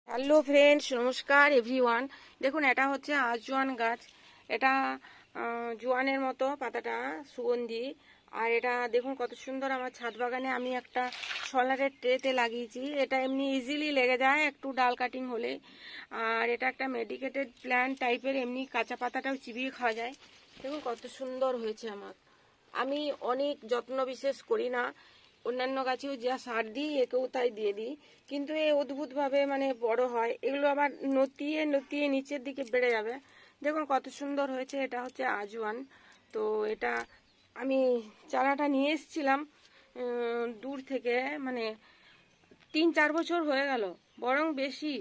Hello friends, নমস্কার everyone. দেখুন, এটা হচ্ছে আজওয়ান গাছ। এটা জোয়ানের মতো, পাতাটা সুগন্ধি। আর এটা দেখুন কত সুন্দর। আমার ছাদ বাগানে আমি একটা সোলারের ট্রেতে লাগিয়েছি। এটা এমনি ইজিলি লেগে যায় একটু ডাল কাটিং হলে। আর এটা একটা মেডিকেটেড প্ল্যান্ট টাইপের, এমনি কাঁচা পাতাটাও চিবিয়ে খাওয়া যায়। দেখুন কত সুন্দর হয়েছে আমার। আমি অনেক যত্ন বিশেষ করি না, অন্যান্য গাছেও যা সার দিই একেও তাই দিয়ে দিই, কিন্তু এ অদ্ভুতভাবে মানে বড় হয়। এগুলো আবার নতিয়ে নতিয়ে নিচের দিকে বেড়ে যাবে। দেখুন কত সুন্দর হয়েছে। এটা হচ্ছে আজওয়ান। তো এটা আমি চারাটা নিয়ে এসেছিলাম দূর থেকে, মানে 3-4 বছর হয়ে গেল, বরং বেশি।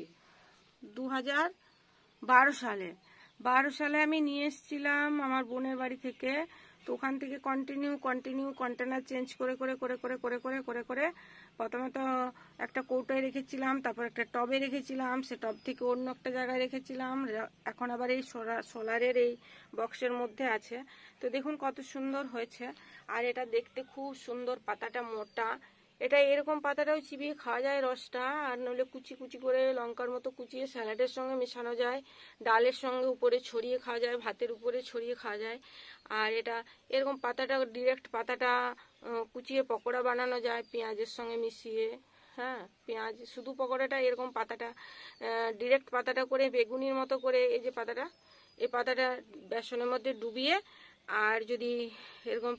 2012 সালে আমি নিয়ে এসেছিলাম আমার বোনের বাড়ি থেকে। তো ওখান থেকে কন্টিনিউ কন্টেনার চেঞ্জ করে করে করে করে করে করে করে করে প্রথমে তো একটা কৌটোয় রেখেছিলাম, তারপর একটা টবে রেখেছিলাম, সে টব থেকে অন্য একটা জায়গায় রেখেছিলাম, এখন আবার এই সোলারের এই বক্সের মধ্যে আছে। তো দেখুন কত সুন্দর হয়েছে। আর এটা দেখতে খুব সুন্দর, পাতাটা মোটা। এটা এরকম পাতাটাও চিবিয়ে খাওয়া যায় রসটা, আর নইলে কুচি কুচি করে লঙ্কার মতো কুচিয়ে স্যালাডের সঙ্গে মেশানো যায়, ডালের সঙ্গে উপরে ছড়িয়ে খাওয়া যায়, ভাতের উপরে ছড়িয়ে খাওয়া যায়। আর এটা এরকম পাতাটা ডিরেক্ট পাতাটা কুচিয়ে পকোড়া বানানো যায় পেঁয়াজের সঙ্গে মিশিয়ে। হ্যাঁ, পেঁয়াজ শুধু পকোড়াটা, এরকম পাতাটা ডিরেক্ট পাতাটা করে বেগুনির মতো করে, এই যে পাতাটা, এই পাতাটা বেসনের মধ্যে ডুবিয়ে, আর যদি এরকম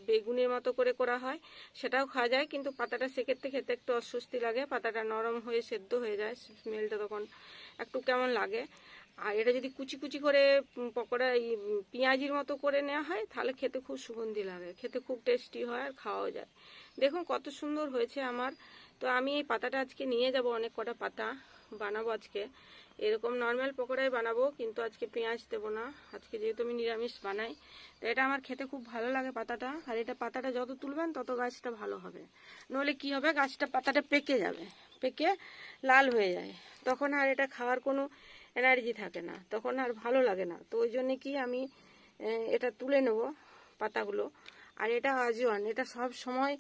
বেগুনির মতো করে করা হয় সেটাও খাওয়া যায়। কিন্তু পাতাটা সেক্ষেত্রে খেতে একটু অস্বস্তি লাগে, পাতাটা নরম হয়ে সেদ্ধ হয়ে যায়, স্মেলটা তখন একটু কেমন লাগে। আর এটা যদি কুচি কুচি করে পকোড়া পেঁয়াজির মতো করে নেওয়া হয় তাহলে খেতে খুব সুগন্ধি লাগে, খেতে খুব টেস্টি হয়, আর খাওয়াও যায়। দেখুন কত সুন্দর হয়েছে আমার। তো আমি এই পাতাটা আজকে নিয়ে যাব, অনেক কটা পাতা বানাবো আজকে। এরকম নর্মাল পকোড়াই বানাবো, কিন্তু আজকে পেঁয়াজ দেবো না, আজকে যেহেতু আমি নিরামিষ বানাই। তো এটা আমার খেতে খুব ভালো লাগে পাতাটা। আর এটা পাতাটা যত তুলবেন তত গাছটা ভালো হবে, নইলে কি হবে, গাছটা পাতাটা পেকে যাবে, পেকে লাল হয়ে যায়, তখন আর এটা খাওয়ার কোনো এনার্জি থাকে না, তখন আর ভালো লাগে না। তো ওই জন্যে কি আমি এটা তুলে নেব পাতাগুলো। আর এটা আজওয়ান, এটা সব সময়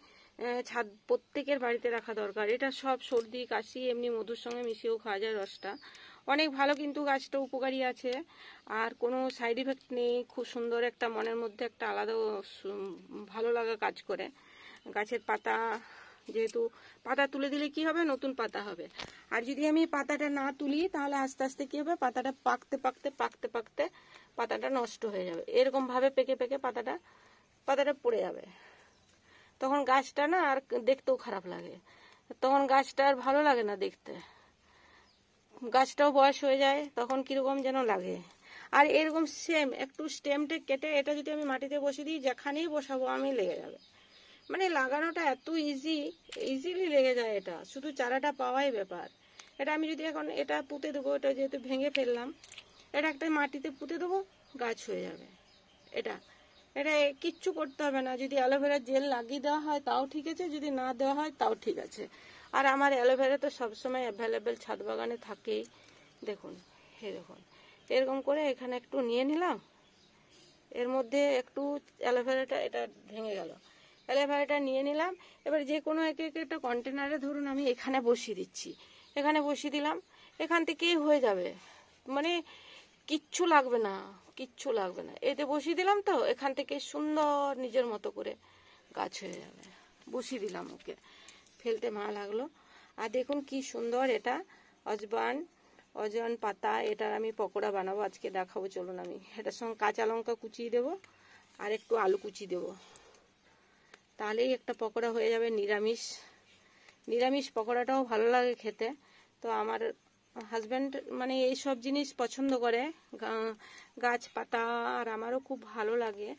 ছাদ প্রত্যেকের বাড়িতে রাখা দরকার। এটা সব সর্দি কাশি এমনি মধুর সঙ্গে মিশিয়েও খাওয়া যায় রসটা, অনেক ভালো। কিন্তু গাছটা উপকারী আছে, আর কোনো সাইড ইফেক্ট নেই। খুব সুন্দর একটা মনের মধ্যে একটা আলাদা ভালো লাগা কাজ করে। গাছের পাতা যেহেতু, পাতা তুলে দিলে কি হবে, নতুন পাতা হবে। আর যদি আমি পাতাটা না তুলি তাহলে আস্তে আস্তে কি হবে, পাতাটা পাকতে পাকতে পাকতে পাকতে পাতাটা নষ্ট হয়ে যাবে। এরকম ভাবে পেকে পেকে পাতাটা পড়ে যাবে, তখন গাছটা না আর দেখতেও খারাপ লাগে, তখন গাছটা আর ভালো লাগে না দেখতে, গাছটাও বয়স হয়ে যায়, তখন কিরকম যেন লাগে। আর এরকম সেম একটু স্টেমটা কেটে এটা যদি আমি মাটিতে বসিয়ে দিই, যেখানেই বসাবো আমি লেগে যাবে। মানে লাগানোটা এত ইজিলি লেগে যায়, এটা শুধু চারাটা পাওয়াই ব্যাপার। এটা আমি যদি এখন এটা পুঁতে দেবো, এটা যেহেতু ভেঙে ফেললাম, এটা একটা মাটিতে পুঁতে দেবো, গাছ হয়ে যাবে। এটা এটা কিচ্ছু করতে হবে না। যদি অ্যালোভেরা জেল লাগিয়ে দেওয়া হয় তাও ঠিক আছে, যদি না দেওয়া হয় তাও ঠিক আছে। আর আমার অ্যালোভেরা তো সবসময় অ্যাভেলেবেল ছাদ বাগানে থাকেই। দেখুন, দেখুন এরকম করে এখানে একটু নিয়ে নিলাম, এর মধ্যে একটু অ্যালোভেরাটা, এটা ভেঙে গেল, অ্যালোভেরাটা নিয়ে নিলাম। এবার যে কোনো একটা কন্টেনারে ধরুন আমি এখানে বসিয়ে দিচ্ছি, এখানে বসিয়ে দিলাম, এখান থেকেই হয়ে যাবে, মানে কিচ্ছু লাগবে না, কিচ্ছু লাগবে না। এতে বসিয়ে দিলাম, তো এখান থেকে সুন্দর নিজের মতো করে গাছ হয়ে যাবে। বসিয়ে দিলাম, ওকে ফেলতে ভালো লাগলো। আর দেখুন কি সুন্দর, এটা অজওয়ান পাতা, এটার আমি পকোড়া বানাবো আজকে, দেখাবো চলুন। আমি এটার সঙ্গে কাঁচা লঙ্কা কুচিয়ে দেবো আর একটু আলু কুচি দেবো, তাহলেই একটা পকোড়া হয়ে যাবে। নিরামিষ পকোড়াটাও ভালো লাগে খেতে। তো আমার হাজব্যান্ড মানে এই সব জিনিস পছন্দ করে, গাছপাতা, আর আমারও খুব ভালো লাগে।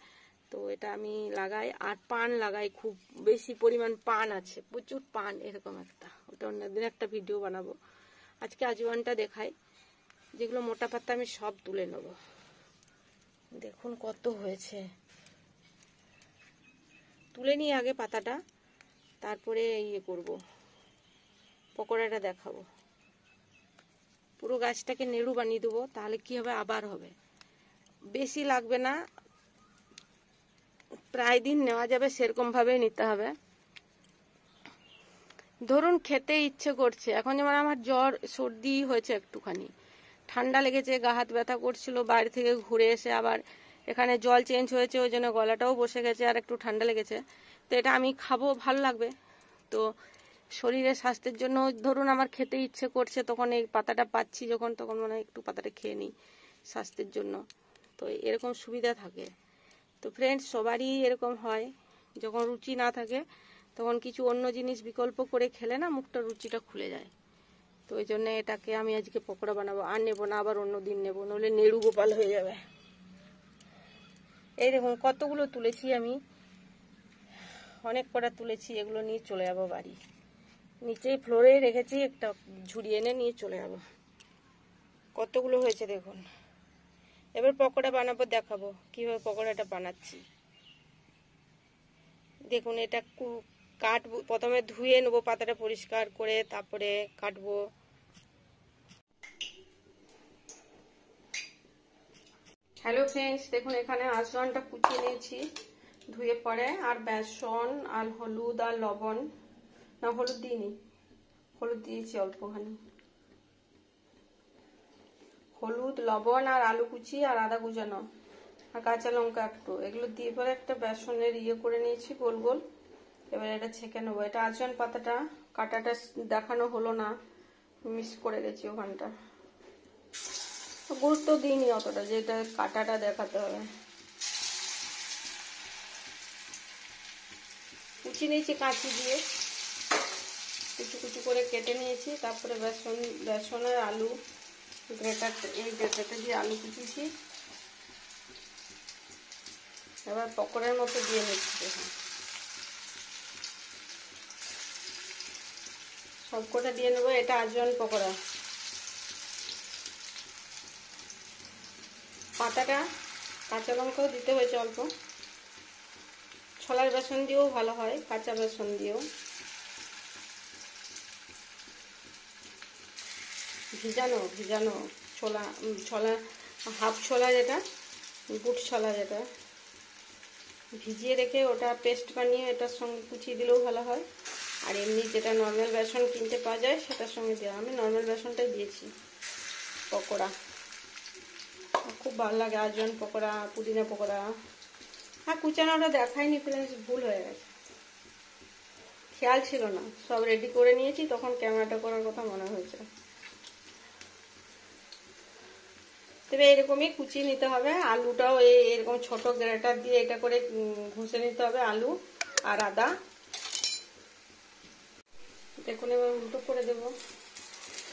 তো এটা আমি লাগাই, আর পান লাগাই, খুব বেশি পরিমাণ পান আছে, প্রচুর পান এরকম একটা, ওটা অন্যদিন একটা ভিডিও বানাবো। আজকে আজওয়ানটা দেখাই, যেগুলো মোটা পাতা আমি সব তুলে নেব। দেখুন কত হয়েছে, তুলে নিয়ে আগে পাতাটা, তারপরে করব, পকোড়াটা দেখাবো। পুরো গাছটাকে নেড়ু বানিয়ে দেবো, তাহলে কি হবে, আবার হবে। বেশি লাগবে না, প্রায় দিন নেওয়া যাবে, সেরকম ভাবে নিতে হবে। ধরুন খেতে ইচ্ছে করছে, এখন যেমন আমার জ্বর সর্দি হয়েছে, একটুখানি ঠান্ডা লেগেছে, গা হাত ব্যথা করছিল, বাইরে থেকে ঘুরে এসে আবার এখানে জল চেঞ্জ হয়েছে, ওই জন্য গলাটাও বসে গেছে আর একটু ঠান্ডা লেগেছে, তো এটা আমি খাবো, ভালো লাগবে। তো শরীরের স্বাস্থ্যের জন্য ধরুন আমার খেতে ইচ্ছে করছে, তখন এই পাতাটা পাচ্ছি যখন, তখন মনে হয় একটু পাতাটা খেয়ে নিই স্বাস্থ্যের জন্য। তো এরকম সুবিধা থাকে। তো ফ্রেন্ডস, সবারই এরকম হয়, যখন রুচি না থাকে তখন কিছু অন্য জিনিস বিকল্প করে খেলে না মুখটা রুচিটা খুলে যায়। তো ওই জন্য এটাকে আমি আজকে পকোড়া বানাবো, আর নেবো না, আবার অন্য দিন নেবো, নইলে নেড়ু গোপাল হয়ে যাবে। এই দেখুন কতগুলো তুলেছি আমি, অনেক কটা তুলেছি, এগুলো নিয়ে চলে যাবো বাড়ি। নিচেই ফ্লোরে রেখেছি, একটা ঝুড়ি এনে নিয়ে চলে যাবো। কতগুলো হয়েছে দেখুন। এবার পকোড়া বানাবো, দেখাবো কিভাবে পকোড়াটা বানাচ্ছি। দেখুন এটা কাটবো, প্রথমে ধুয়ে নেবো পাতাটা পরিষ্কার করে, তারপরে কাটবো। হ্যালো ফ্রেন্ডস, দেখুন এখানে আজওয়ানটা কুচিয়ে নিয়েছি ধুয়ে পরে, আর বেসন আর হলুদ আর লবণ, না হলুদ দিইনি, হলুদ দিয়েছি অল্পখানি, হলুদ লবণ আর আলু কুচি আর আদা কুচানো আর কাঁচা লঙ্কা একটু, এগুলো দিয়ে পরে একটা বেসনের করে নিয়েছি গোল গোল। এবার এটা ছেঁকে নেবো। এটা আজওয়ান পাতাটা কাটাটা দেখানো হলো না, মিস করে গেছি ওখানটা, গুরুত্ব দিইনি অতটা যে এটা কাটাটা দেখাতে হবে। কুচি নিয়েছি কাঁচি দিয়ে, কুচি কুচি করে কেটে নিয়েছি, তারপরে বেসন আর আলু গ্রেটার, এই গ্রেটারটা দিয়ে আলু কুচিয়েছি। এবার পকোড়ার মতো দিয়ে নিচ্ছি, দেখুন সবকটা দিয়ে নেবো। এটা আজওয়ান পকোড়া। পাতাটা কাঁচা লঙ্কাও দিতে হয়েছে অল্প, ছোলার বেসন দিয়েও ভালো হয়, কাঁচা বেসন দিয়েও। ভিজানো ছোলা হাফ ছোলা, যেটা বুট ছোলা, যেটা ভিজিয়ে রেখে ওটা পেস্ট বানিয়ে এটার সঙ্গে কুচিয়ে দিলেও ভালো হয়। আর এমনি যেটা নর্মাল বেসন কিনতে পাওয়া যায় সেটার সঙ্গে দেওয়া, আমি নর্মাল বেসনটাই দিয়েছি। পকোড়া খুব ভালো লাগে, আজওয়ান পকোড়া, পুদিনা পকোড়া। হ্যাঁ, কুচানোটা দেখাইনি ফ্রেন্ডস, ভুল হয়ে গেছে, খেয়াল ছিল না, সব রেডি করে নিয়েছি, তখন ক্যামেরাটা করার কথা মনে হয়েছে। তবে এরকমই কুচিয়ে নিতে হবে। আলুটাও এরকম ছোট গ্রেটার দিয়ে এটা করে ঘষে নিতে হবে, আলু আর আদা। দেখুন এবার উল্টো করে দেবো।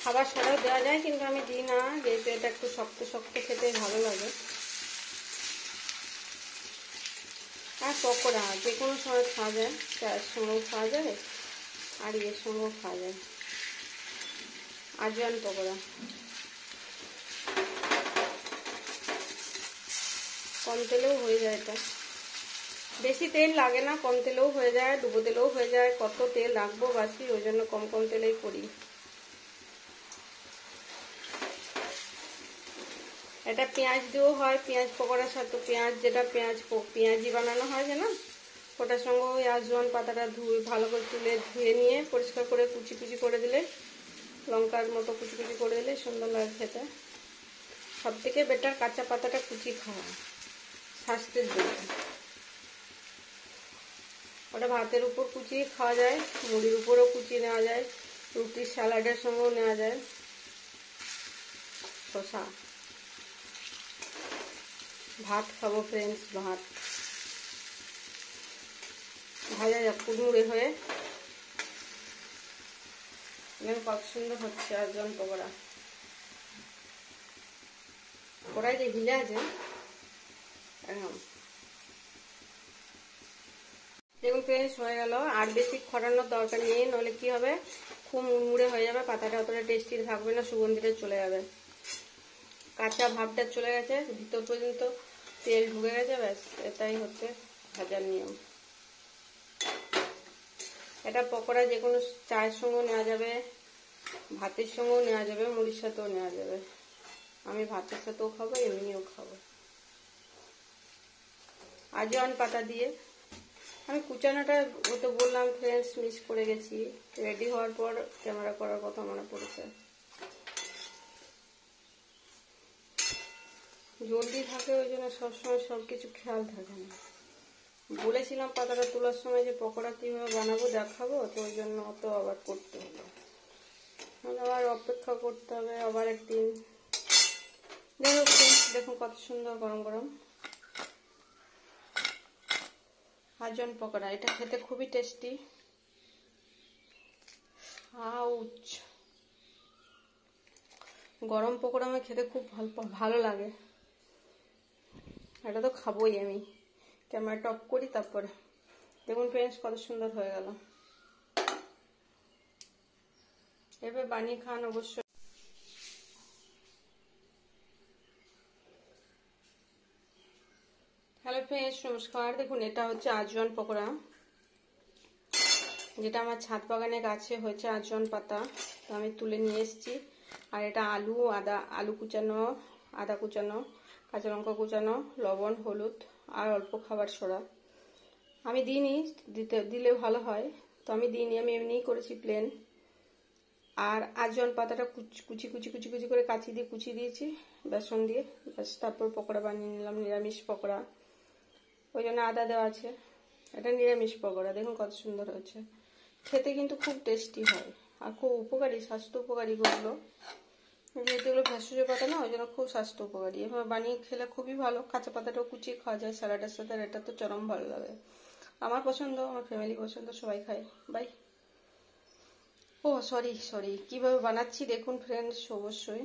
খাবার সোডাও দেওয়া যায়, কিন্তু আমি দিই না, যেহেতু এটা একটু শক্ত শক্ত খেতে ভালো লাগে। আর পকোড়া যে কোনো সময় খাওয়া যায়, চায়ের সঙ্গেও খাওয়া যায় আর এর সঙ্গেও খাওয়া যায়। আজওয়ান পকোড়া কম তেলেও হয়ে যায়, এটা বেশি তেল লাগে না, কম তেলেও হয়ে যায়, ডুবো তেলেও হয়ে যায়। কত তেল রাখবো বাসি, ওই জন্য কম কম তেলেই করি। এটা পেঁয়াজ দিয়েও হয়, পেঁয়াজ পকোড়ার সাথে পেঁয়াজ, যেটা পেঁয়াজি বানানো হয় না, ওটার সঙ্গে ওই আজওয়ান পাতাটা ভালো করে ধুয়ে নিয়ে পরিষ্কার করে কুচি কুচি করে দিলে, লঙ্কার মতো কুচি কুচি করে দিলে সুন্দর লাগে খেতে। সব থেকে বেটার কাঁচা পাতাটা কুচি খাওয়া স্বাস্থ্যের জন্য। ওটা ভাতের উপর কুচিয়ে খাওয়া যায়, মুড়ির উপরও কুচিয়ে নেওয়া যায়, রুটির স্যালাডের সঙ্গেও নেওয়া যায়। শসা ভাত খাবো ফ্রেন্ডস, ভাত ভাজা যাক কুড়মুড়ে হয়ে। কত সুন্দর হচ্ছে আজওয়ান পকোড়া। কড়াই যে ভিজে আছে একদম। দেখুন ফ্রেন্ডস, হয়ে গেল। আর বেশি খরানোর দরকার নেই, নইলে কি হবে, খুব মুড়মুড়ে হয়ে যাবে, পাতাটা অতটা টেস্টি থাকবে না, সুগন্ধিটা চলে যাবে। কাঁচা ভাবটা চলে গেছে, ভিতর পর্যন্ত তেল ঢুকে গেছে, ব্যাস এটাই হচ্ছে ভাজার নিয়ম। এটা পকোড়া যে কোনো চায়ের সঙ্গেও নেওয়া যাবে, ভাতের সঙ্গেও নেওয়া যাবে, মুড়ির সাথেও নেওয়া যাবে। আমি ভাতের সাথেও খাবো, এমনিও খাবো। আজওয়ান পাতা দিয়ে আমি কুচানোটা ওই তো বললাম ফ্রেন্ডস মিস করে গেছি, রেডি হওয়ার পর ক্যামেরা করার কথা মনে পড়েছে। জলদি থাকে ওই জন্য সবসময় সব কিছু খেয়াল থাকে না। বলেছিলাম পাতাটা তোলার সময় যে পকোড়া কীভাবে বানাবো দেখাবো, তো ওই জন্য অত আবার করতে হলো, আবার অপেক্ষা করতে হবে আবার একদিন। যাই হোক দেখুন কত সুন্দর গরম গরম আজন পকোড়া, এটা খেতে খুবই টেস্টি। আউচ, গরম পকোড়া আমার খেতে খুব ভালো লাগে, এটা তো খাবোই আমি। ক্যামেরাটা অফ করি তারপরে। দেখুন ফ্রেন্ডস কত সুন্দর হয়ে গেল। এভাবে বানিয়ে খান অবশ্যই। হ্যালো ফ্রেন্ডস, নমস্কার। দেখুন এটা হচ্ছে আজওয়ান পকোড়া, যেটা আমার ছাদ বাগানে গাছে হয়েছে আজওয়ান পাতা, তো আমি তুলে নিয়ে এসেছি। আর এটা আলু, আলু কুচানো, আদা কুচানো, কাঁচা লঙ্কা কুচানো, লবণ, হলুদ আর অল্প খাবার সোডা। আমি দিইনি, দিলে ভালো হয়, তো আমি দিইনি, আমি এমনিই করেছি প্লেন। আর আজওয়ান পাতাটা কুচি কুচি কুচি কুচি করে কাঁচি দিয়ে কুচি দিয়েছি বেসন দিয়ে, ব্যাস। তারপর পকোড়া বানিয়ে নিলাম, নিরামিষ পকোড়া, ওই জন্য আদা দেওয়া আছে। এটা নিরামিষ পকোড়া, দেখুন কত সুন্দর হয়েছে। খেতে কিন্তু খুব টেস্টি হয় আর খুব উপকারী, স্বাস্থ্য উপকারী গুলো, যেহেতু এগুলো ভেষজ পাতা না, ওই জন্য খুব স্বাস্থ্য উপকারী। এভাবে বানিয়ে খেলে খুবই ভালো। কাঁচা পাতাটাও কুচিয়ে খাওয়া যায় স্যালাডের সাথে, আর এটা তো চরম ভালো লাগে। আমার পছন্দ, আমার ফ্যামিলি পছন্দ, সবাই খায়। বাই। ও সরি, কিভাবে বানাচ্ছি দেখুন ফ্রেন্ডস অবশ্যই।